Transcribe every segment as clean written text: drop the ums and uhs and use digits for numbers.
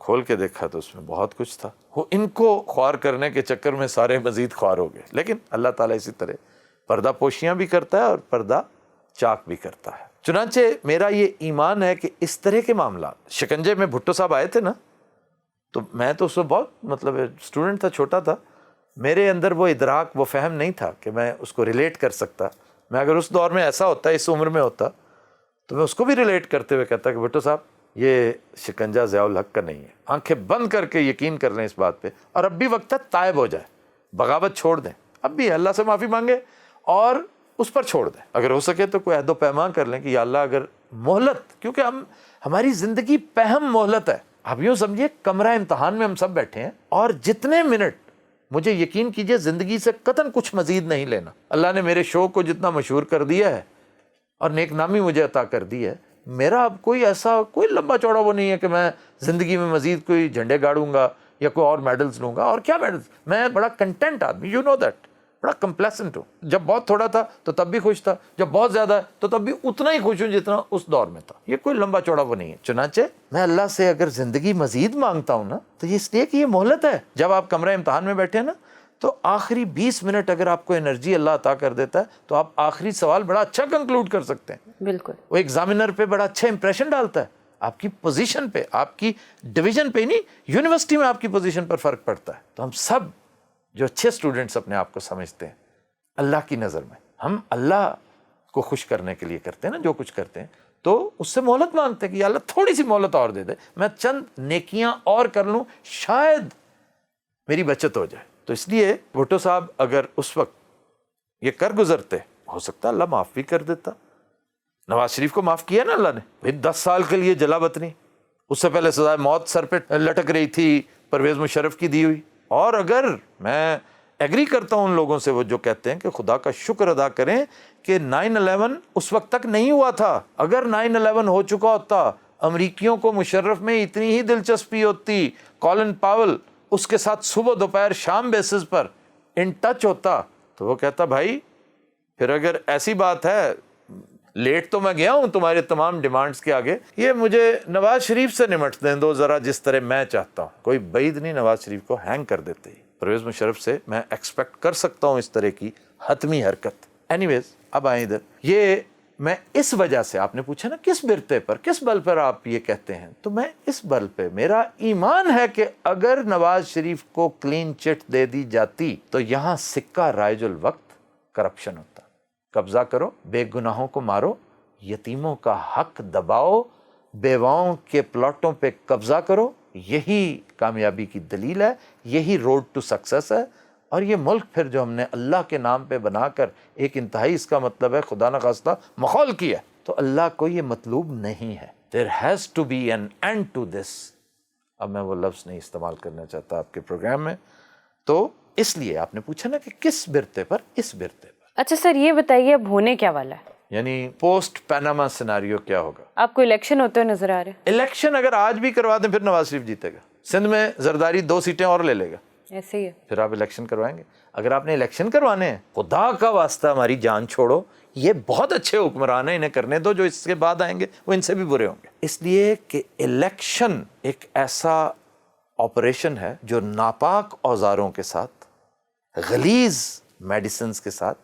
کھول کے دیکھا تو اس میں بہت کچھ تھا. وہ ان کو خوار کرنے کے چکر میں سارے مزید خوار ہو گئے. لیکن اللہ تعالیٰ اسی طرح پردہ پوشیاں بھی کرتا ہے اور پردہ چاک بھی کرتا ہے. چنانچہ میرا یہ ایمان ہے کہ اس طرح کے معاملات، شکنجے میں بھٹو صاحب آئے تھے نا، تو میں تو اس وقت بہت اسٹوڈنٹ تھا، چھوٹا تھا. میرے اندر وہ ادراک، وہ فہم نہیں تھا کہ میں اس کو ریلیٹ کر سکتا. میں اگر اس دور میں ایسا ہوتا، اس عمر میں ہوتا، تو میں اس کو بھی ریلیٹ کرتے ہوئے کہتا کہ بھٹو صاحب یہ شکنجہ ضیاء الحق کا نہیں ہے. آنکھیں بند کر کے یقین کر لیں اس بات پہ، اور اب بھی وقت ہے تائب ہو جائے، بغاوت چھوڑ دیں. اب بھی اللہ سے معافی مانگے اور اس پر چھوڑ دیں. اگر ہو سکے تو کوئی عہد و پیمان کر لیں کہ یا اللہ اگر مہلت، کیونکہ ہماری زندگی پہم مہلت ہے. آپ یوں سمجھیے کمرہ امتحان میں ہم سب بیٹھے ہیں، اور جتنے منٹ، مجھے یقین کیجئے زندگی سے قطعاً کچھ مزید نہیں لینا. اللہ نے میرے شو کو جتنا مشہور کر دیا ہے اور نیک نامی مجھے عطا کر دی ہے، میرا اب کوئی ایسا کوئی لمبا چوڑا وہ نہیں ہے کہ میں زندگی میں مزید کوئی جھنڈے گاڑوں گا یا کوئی اور میڈلز لوں گا. اور کیا میڈلز، میں بڑا کنٹینٹ آدمی، یو نو دیٹ، بڑا کمپلیسنٹ ہوں. جب بہت تھوڑا تھا تو تب بھی خوش تھا، جب بہت زیادہ ہے تو تب بھی اتنا ہی خوش ہوں جتنا اس دور میں تھا. یہ کوئی لمبا چوڑا وہ نہیں ہے. چنانچہ میں اللہ سے اگر زندگی مزید مانگتا ہوں نا، تو یہ اس لیے کہ یہ مہلت ہے. جب آپ کمرہ امتحان میں بیٹھے ہیں نا، تو آخری 20 منٹ اگر آپ کو انرجی اللہ عطا کر دیتا ہے تو آپ آخری سوال بڑا اچھا کنکلوڈ کر سکتے ہیں. بالکل. وہ ایگزامینر پہ بڑا اچھا امپریشن ڈالتا ہے، آپ کی پوزیشن پہ، آپ کی ڈویژن پہ نہیں، یونیورسٹی میں آپ کی پوزیشن پر فرق پڑتا ہے. تو ہم سب جو اچھے اسٹوڈنٹس اپنے آپ کو سمجھتے ہیں، اللہ کی نظر میں ہم اللہ کو خوش کرنے کے لیے کرتے ہیں نا جو کچھ کرتے ہیں، تو اس سے مہلت مانگتے ہیں کہ یا اللہ تھوڑی سی مہلت اور دے دے، میں چند نیکیاں اور کر لوں، شاید میری بچت ہو جائے. تو اس لیے بھٹو صاحب اگر اس وقت یہ کر گزرتے، ہو سکتا اللہ معاف بھی کر دیتا. نواز شریف کو معاف کیا نا اللہ نے، بھئی 10 سال کے لیے جلا وطنی، اس سے پہلے سزائے موت سر پہ لٹک رہی تھی پرویز مشرف کی دی ہوئی. اور اگر میں ایگری کرتا ہوں ان لوگوں سے وہ جو کہتے ہیں کہ خدا کا شکر ادا کریں کہ 9/11 اس وقت تک نہیں ہوا تھا. اگر 9/11 ہو چکا ہوتا، امریکیوں کو مشرف میں اتنی ہی دلچسپی ہوتی، کولن پاول اس کے ساتھ صبح دوپہر شام بیسز پر ان ٹچ ہوتا، تو وہ کہتا بھائی پھر اگر ایسی بات ہے، لیٹ تو میں گیا ہوں تمہارے تمام ڈیمانڈز کے آگے، یہ مجھے نواز شریف سے نمٹ دیں دو ذرا جس طرح میں چاہتا ہوں. کوئی بعید نہیں نواز شریف کو ہینگ کر دیتے ہی. پرویز مشرف سے میں ایکسپیکٹ کر سکتا ہوں اس طرح کی حتمی حرکت. اینی ویز اب آئیں ادھر. یہ میں اس وجہ سے، آپ نے پوچھا نا کس برتے پر، کس بل پر آپ یہ کہتے ہیں، تو میں اس بل پہ میرا ایمان ہے کہ اگر نواز شریف کو کلین چٹ دے دی جاتی تو یہاں سکہ رائج الوقت کرپشن ہوتا. قبضہ کرو، بے گناہوں کو مارو، یتیموں کا حق دباؤ، بیواؤں کے پلاٹوں پہ قبضہ کرو، یہی کامیابی کی دلیل ہے، یہی روڈ ٹو سکسیس ہے. اور یہ ملک پھر جو ہم نے اللہ کے نام پہ بنا کر ایک انتہائی، اس کا مطلب ہے خدا نخواستہ ماحول کیا، تو اللہ کو یہ مطلوب نہیں ہے. There has to be an end to this. اب میں وہ لفظ نہیں استعمال کرنا چاہتا آپ کے پروگرام میں. تو اس لیے آپ نے پوچھا نا کہ کس برتے پر، اس برتے پر. اچھا سر، یہ بتائیے اب ہونے کیا والا ہے؟ یعنی پوسٹ پیناما سیناریو کیا ہوگا؟ آپ کو الیکشن ہوتے ہوئے نظر آ رہے ہیں؟ الیکشن اگر آج بھی کروا دیں پھر نواز شریف جیتے گا. سندھ میں زرداری 2 سیٹیں اور لے لے گا. ایسے ہی ہے. پھر آپ الیکشن کروائیں گے؟ اگر آپ نے الیکشن کروانے ہیں، خدا کا واسطہ ہماری جان چھوڑو، یہ بہت اچھے حکمران ہیں، انہیں کرنے دو، جو اس کے بعد آئیں گے وہ ان سے بھی برے ہوں گے. اس لیے کہ الیکشن ایک ایسا آپریشن ہے جو ناپاک اوزاروں کے ساتھ، غلیظ میڈیسنز کے ساتھ،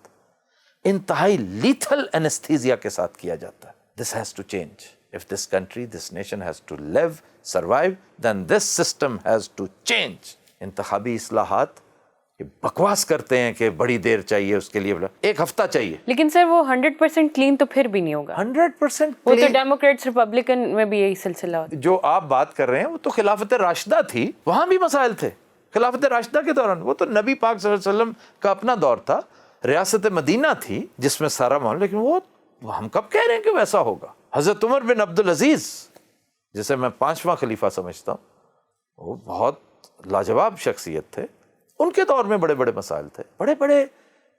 انتہائی لیتھل انستھیزیا کے ساتھ کیا جاتا ہے. This has to change. If this country, this nation has to live, survive, then this system has to change. انتخابی اصلاحات یہ بکواس کرتے ہیں کہ بڑی دیر چاہیے اس کے لیے، 1 ہفتہ چاہیے. لیکن سر وہ 100% کلین تو پھر بھی نہیں ہوگا. 100% وہ تو ڈیموکریٹس ریپبلکن میں بھی یہی سلسلہ ہوتا ہے. جو آپ بات کر رہے ہیں وہ تو خلافت راشدہ تھی، وہاں بھی مسائل تھے. خلافت راشدہ کے دوران وہ تو نبی پاک صلی اللہ علیہ وسلم کا اپنا دور تھا، ریاست مدینہ تھی جس میں سارا معاملہ. لیکن وہ ہم کب کہہ رہے ہیں کہ ویسا ہوگا؟ حضرت عمر بن عبدالعزیز جسے میں 5واں خلیفہ سمجھتا ہوں، وہ بہت لاجواب شخصیت تھے. ان کے دور میں بڑے بڑے مسائل تھے، بڑے بڑے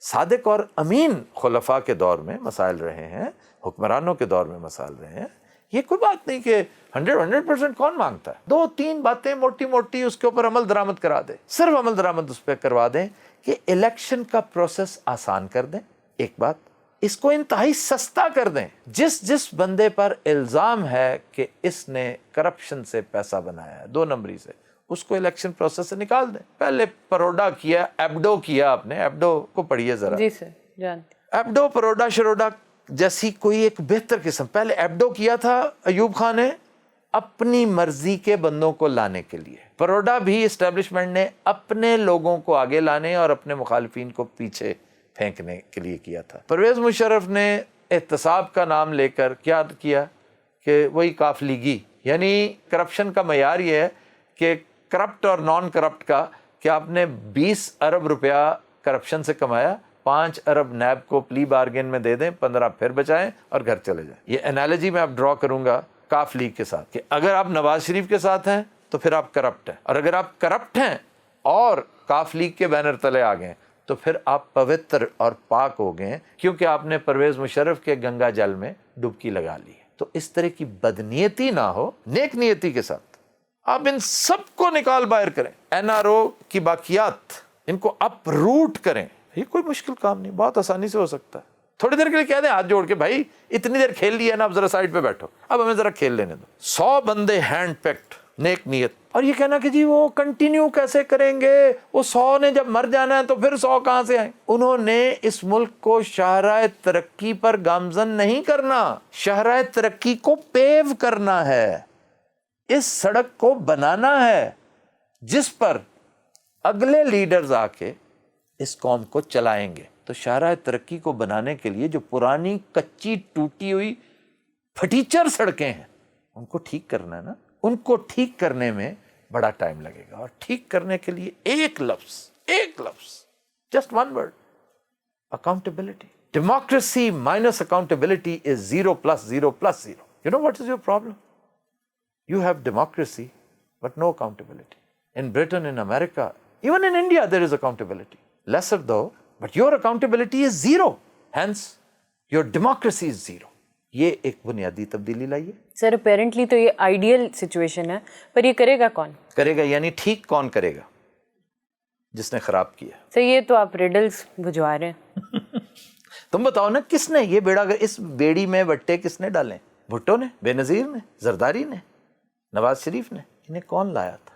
صادق اور امین خلفاء کے دور میں مسائل رہے ہیں، حکمرانوں کے دور میں مسائل رہے ہیں. یہ کوئی بات نہیں کہ 100% کون مانگتا ہے. 2-3 باتیں موٹی موٹی اس کے اوپر عمل درآمد کرا دیں، صرف عمل درآمد اس پہ کروا دیں کہ الیکشن کا پروسیس آسان کر دیں. ایک بات. اس کو انتہائی سستا کر دیں. جس بندے پر الزام ہے کہ اس نے کرپشن سے پیسہ بنایا ہے 2 نمبری سے, اس کو الیکشن پروسیس سے نکال دیں. پہلے پروڈا کیا, ایبڈو کیا, آپ نے ایبڈو کو پڑھیے ذرا. جی سر جانتے. ایبڈو پروڈا شروڈا جیسی کوئی ایک بہتر قسم. پہلے ایبڈو کیا تھا ایوب خان نے اپنی مرضی کے بندوں کو لانے کے لیے. پروڈا بھی اسٹیبلشمنٹ نے اپنے لوگوں کو آگے لانے اور اپنے مخالفین کو پیچھے پھینکنے کے لیے کیا تھا. پرویز مشرف نے احتساب کا نام لے کر کیا کیا کہ وہی کاف لیگی, یعنی کرپشن کا معیار یہ ہے کہ کرپٹ اور نان کرپٹ کا, کہ آپ نے 20 ارب روپیہ کرپشن سے کمایا, 5 ارب نیب کو پلی بارگین میں دے دیں, 15 پھر بچائیں اور گھر چلے جائیں. یہ انالوجی میں اب ڈرا کروں گا کاف لیگ کے ساتھ, کہ اگر آپ نواز شریف کے ساتھ ہیں تو پھر آپ کرپٹ ہیں, اور اگر آپ کرپٹ ہیں اور کاف لیگ کے بینر تلے آ گئے تو پھر آپ پوتر اور پاک ہو گئے, کیونکہ آپ نے پرویز مشرف کے گنگا جل میں ڈبکی لگا لی. تو اس طرح کی بدنیتی نہ ہو, نیک نیتی کے ساتھ آپ ان سب کو نکال باہر کریں. این آر او کی باقیات ان کو اپ روٹ کریں. یہ کوئی مشکل کام نہیں, بہت آسانی سے ہو سکتا ہے. تھوڑی دیر کے لیے کہہ دیں ہاتھ جوڑ کے, بھائی اتنی دیر کھیل لیا نا, اب ذرا سائڈ پہ بیٹھو, اب ہمیں ذرا کھیل لینے دو. 100 بندے ہینڈ پیکڈ, نیک نیت, اور یہ کہنا کہ جی وہ کنٹینیو کیسے کریں گے, وہ 100 نے جب مر جانا ہے تو پھر 100 کہاں سے آئیں. انہوں نے اس ملک کو شاہراہ ترقی پر گامزن نہیں کرنا, شاہراہ ترقی کو پیو کرنا ہے, اس سڑک کو بنانا ہے جس پر اگلے لیڈرز آ کے اس قوم کو چلائیں گے. تو شاہراہ ترقی کو بنانے کے لیے جو پرانی کچی ٹوٹی ہوئی پھٹیچر سڑکیں ہیں ان کو ٹھیک کرنا ہے نا, ان کو ٹھیک کرنے میں بڑا ٹائم لگے گا. اور ٹھیک کرنے کے لیے ایک لفظ, just one word, accountability. Democracy minus accountability is 0 + 0 + 0. You know what is your problem? You have democracy, but no accountability. In Britain, in America, even in India, there is accountability. Lesser though, but your accountability is 0. Hence, your democracy is 0. یہ ایک بنیادی تبدیلی لائیے. سر apparently تو یہ ideal situation ہے, پر یہ کرے گا کون؟ کرے گا یعنی ٹھیک کون کرے گا؟ جس نے خراب کیا. سر یہ تو آپ ریڈلز بجوا رہے ہیں. تم بتاؤ نا, کس نے یہ بیڑا, اس بیڑی میں وٹے کس نے ڈالے؟ بھٹو نے, بے نظیر نے, زرداری نے, نواز شریف نے. انہیں کون لایا تھا؟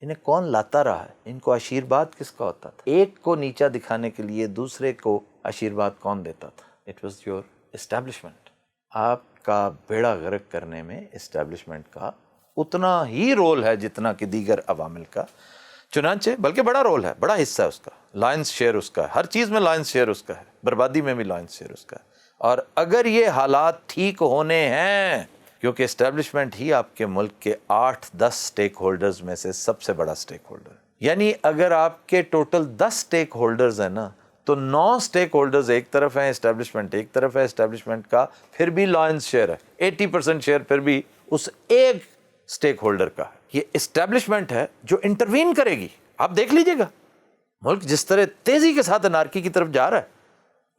انہیں کون لاتا رہا ہے؟ ان کو آشیرواد کس کا ہوتا تھا؟ ایک کو نیچا دکھانے کے لیے دوسرے کو آشیرواد کون دیتا تھا؟ It was your establishment. آپ کا بیڑا غرق کرنے میں اسٹیبلشمنٹ کا اتنا ہی رول ہے جتنا کہ دیگر عوامل کا. چنانچہ بلکہ بڑا رول ہے, بڑا حصہ ہے اس کا, لائنس شیئر اس کا ہے, ہر چیز میں لائنس شیئر اس کا ہے, بربادی میں بھی لائنس شیئر اس کا ہے. اور اگر یہ حالات ٹھیک ہونے ہیں, کیونکہ اسٹیبلشمنٹ ہی آپ کے ملک کے 8-10 سٹیک ہولڈرز میں سے سب سے بڑا سٹیک ہولڈر ہے. یعنی اگر آپ کے ٹوٹل 10 سٹیک ہولڈرز ہیں نا, تو 9 سٹیک ہولڈرز ایک طرف ہیں, اسٹیبلشمنٹ ایک طرف ہے. اسٹیبلشمنٹ کا پھر بھی لائنس شیئر ہے, 80% شیئر پھر بھی اس ایک سٹیک ہولڈر کا ہے. یہ اسٹیبلشمنٹ ہے جو انٹروین کرے گی. آپ دیکھ لیجئے گا ملک جس طرح تیزی کے ساتھ انارکی کی طرف جا رہا ہے.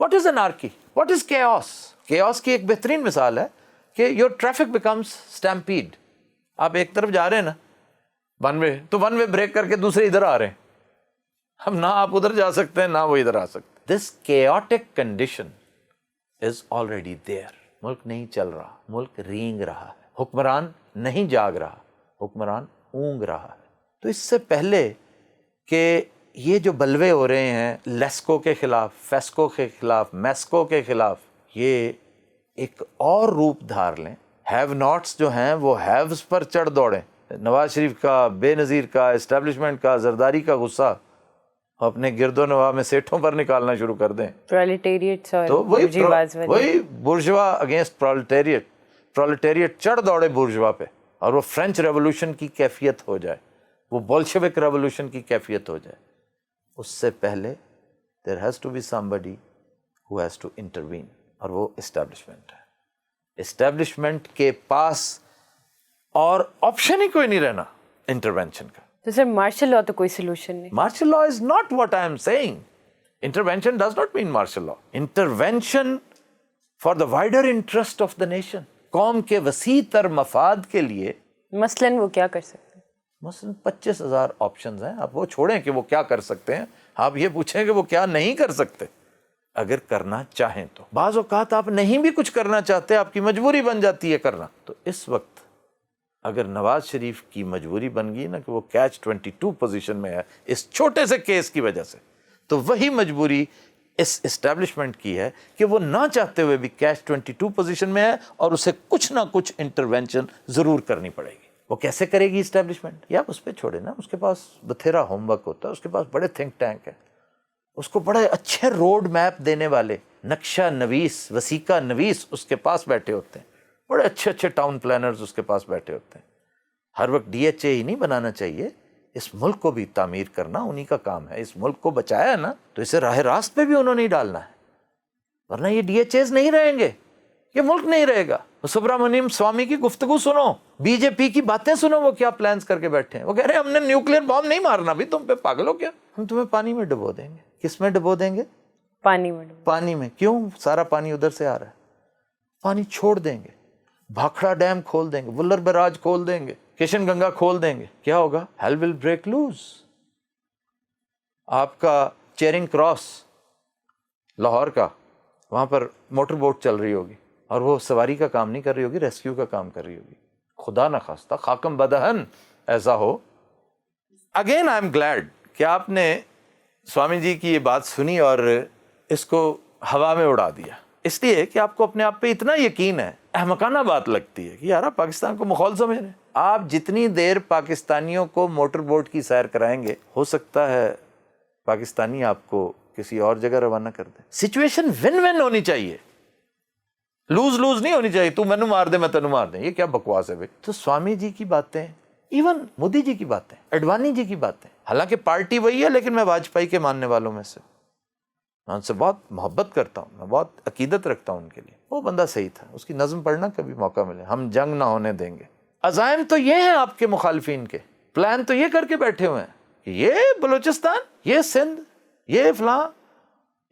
What is anarchy? What is chaos? Chaos کی ایک بہترین مثال ہے کہ یور ٹریفک بیکمس اسٹیمپیڈ. آپ ایک طرف جا رہے ہیں نا ون وے, تو ون وے بریک کر کے دوسرے ادھر آ رہے ہیں. ہم نہ آپ ادھر جا سکتے ہیں نہ وہ ادھر آ سکتے. دس chaotic condition is already there. ملک نہیں چل رہا, ملک رینگ رہا ہے, حکمران نہیں جاگ رہا, حکمران اونگ رہا ہے. تو اس سے پہلے کہ یہ جو بلوے ہو رہے ہیں لیسکو کے خلاف, فیسکو کے خلاف, میسکو کے خلاف, یہ ایک اور روپ دھار لیں. ہیو ناٹس جو ہیں وہ ہیوز پر چڑھ دوڑیں. نواز شریف کا, بے نظیر کا, اسٹیبلشمنٹ کا, زرداری کا غصہ اپنے گرد و نواح میں سیٹھوں پر نکالنا شروع کر دیں. پرولیٹیریٹس اور تو وہی بورژوا اگینسٹ پرولیٹیریٹ, پرولیٹیریٹ چڑھ دوڑے بورژوا پہ, اور وہ فرینچ ریولوشن کی کیفیت ہو جائے, وہ بولشوک ریولوشن کی کیفیت ہو جائے. اس سے پہلے there has to be somebody who has to intervene, اور وہ اسٹیبلشمنٹ ہے. اسٹیبلشمنٹ کے پاس اور آپشن ہی کوئی نہیں رہنا انٹرونشن کا. تو سر مارشل لاء تو کوئی سلوشن نہیں. Martial law is not what I am seeing. Intervention does not mean martial law. Intervention for the wider interest of the nation, قوم کے وسیع تر مفاد کے لیے. مثلاً وہ کیا کر سکتے ہیں؟ مثلاً 25,000 آپشنز ہیں. آپ وہ چھوڑیں کہ وہ کیا کر سکتے ہیں, آپ یہ پوچھیں کہ وہ کیا نہیں کر سکتے. اگر کرنا چاہیں تو. بعض اوقات آپ نہیں بھی کچھ کرنا چاہتے, آپ کی مجبوری بن جاتی ہے کرنا. تو اس وقت اگر نواز شریف کی مجبوری بن گئی نا کہ وہ کیچ 22 پوزیشن میں ہے اس چھوٹے سے کیس کی وجہ سے, تو وہی مجبوری اس اسٹیبلشمنٹ کی ہے کہ وہ نہ چاہتے ہوئے بھی کیچ 22 پوزیشن میں ہے اور اسے کچھ نہ کچھ انٹرونشن ضرور کرنی پڑے گی. وہ کیسے کرے گی اسٹیبلشمنٹ؟ یا اس پہ چھوڑے نا, اس کے پاس بتھیرا ہوم ورک ہوتا ہے, اس کے پاس بڑے تھنک ٹینک ہیں, اس کو بڑے اچھے روڈ میپ دینے والے نقشہ نویس, وسیقہ نویس اس کے پاس بیٹھے ہوتے ہیں, بڑے اچھے اچھے ٹاؤن پلانرز اس کے پاس بیٹھے ہوتے ہیں. ہر وقت ڈی ایچ اے ہی نہیں بنانا چاہیے, اس ملک کو بھی تعمیر کرنا انہی کا کام ہے. اس ملک کو بچایا ہے نا, تو اسے راہ راست پہ بھی انہوں نے ڈالنا ہے, ورنہ یہ ڈی ایچ ایز نہیں رہیں گے, یہ ملک نہیں رہے گا. سبرامنیم سوامی کی گفتگو سنو, بی جے پی کی باتیں سنو, وہ کیا پلانز کر کے بیٹھے ہیں. وہ کہہ رہے ہیں ہم نے نیوکلیر بام نہیں مارنا بھی, تم پہ پاگل ہو کیا, ہم تمہیں پانی میں ڈبو دیں گے. کس میں ڈبو دیں گے؟ پانی میں. پانی میں. کیوں؟ سارا پانی ادھر سے آ رہا ہے. پانی چھوڑ دیں گے, بھاکھڑا ڈیم کھول دیں گے, ولر بیراج کھول دیں گے, کشن گنگا کھول دیں گے. کیا ہوگا؟ Hell will break loose. آپ کا چیرنگ کراس لاہور کا, وہاں پر موٹر بوٹ چل رہی ہوگی اور وہ سواری کا کام نہیں کر رہی ہوگی, ریسکیو کا کام کر رہی ہوگی. خدا نخواستہ خاکم بدہن ایسا ہو. اگین آئی ایم گلیڈ کہ آپ نے سوامی جی کی یہ بات سنی اور اس کو ہوا میں اڑا دیا, اس لیے کہ آپ کو اپنے آپ پہ اتنا یقین ہے. احمقانہ بات لگتی ہے کہ یار آپ پاکستان کو مخول سمجھ رہے ہیں. آپ جتنی دیر پاکستانیوں کو موٹر بوٹ کی سیر کرائیں گے, ہو سکتا ہے پاکستانی آپ کو کسی اور جگہ روانہ کر دیں. سچویشن ون ون ہونی چاہیے, لوز لوز نہیں ہونی چاہیے. تو مینو مار دے میں تینوں مار دیں, یہ کیا بکواس ہے بھائی. تو سوامی جی کی باتیں, ایون مودی جی کی باتیں, اڈوانی جی کی باتیں, حالانکہ پارٹی وہی ہے لیکن میں واجپئی کے ماننے والوں میں سے, میں ان سے بہت محبت کرتا ہوں, میں بہت عقیدت رکھتا ہوں ان کے لیے. وہ بندہ صحیح تھا, اس کی نظم پڑھنا کبھی موقع ملے. ہم جنگ نہ ہونے دیں گے. عزائم تو یہ ہیں آپ کے مخالفین کے, پلان تو یہ کر کے بیٹھے ہوئے ہیں کہ یہ بلوچستان, یہ سندھ, یہ فلاں.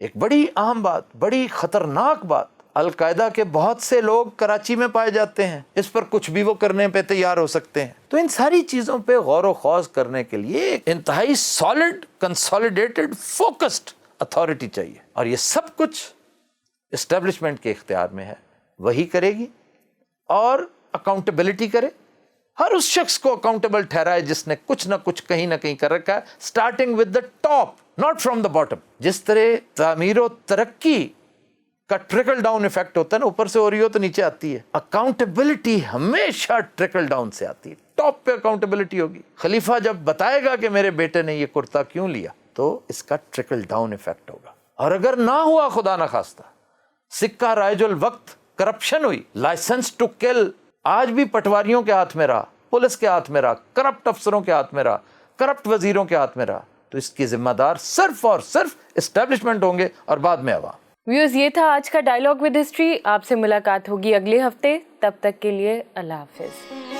ایک بڑی اہم بات, بڑی خطرناک بات, القاعدہ کے بہت سے لوگ کراچی میں پائے جاتے ہیں, اس پر کچھ بھی وہ کرنے پہ تیار ہو سکتے ہیں. تو ان ساری چیزوں پہ غور و خوض کرنے کے لیے ایک انتہائی سالڈ, کنسالیڈیٹڈ, فوکسڈ اتھارٹی چاہیے, اور یہ سب کچھ اسٹیبلشمنٹ کے اختیار میں ہے. وہی کرے گی اور اکاؤنٹیبلٹی کرے, ہر اس شخص کو اکاؤنٹیبل ٹھہرائے جس نے کچھ نہ کچھ کہیں نہ کہیں کر رکھا ہے, starting with the top, not from the bottom. جس طرح تعمیر و ترقی کا ٹرکل ڈاؤن ایفیکٹ ہوتا ہے نا, اوپر سے ہو رہی ہو تو نیچے آتی ہے, اکاؤنٹیبلٹی ہمیشہ ٹرکل ڈاؤن سے آتی ہے. ٹاپ پہ اکاؤنٹیبلٹی ہوگی. خلیفہ جب بتائے گا کہ میرے بیٹے نے یہ کرتا کیوں لیا, تو اس کا ٹرکل ڈاؤن ایفیکٹ ہوگا. اور اگر نہ ہوا خدا نخواستہ, سکہ رائج الوقت, کرپشن ہوئی, لائسنس ٹو کل آج بھی پٹواریوں کے ہاتھ میں رہا, پولیس کے ہاتھ میں رہا, کرپٹ افسروں کے ہاتھ میں رہا, کرپٹ وزیروں کے ہاتھ میں رہا, تو اس کی ذمہ دار صرف اور صرف اسٹیبلشمنٹ ہوں گے اور بعد میں عوام. ویوز, یہ تھا آج کا ڈائلاگ ود ہسٹری. آپ سے ملاقات ہوگی اگلے ہفتے, تب تک کے لیے اللہ حافظ.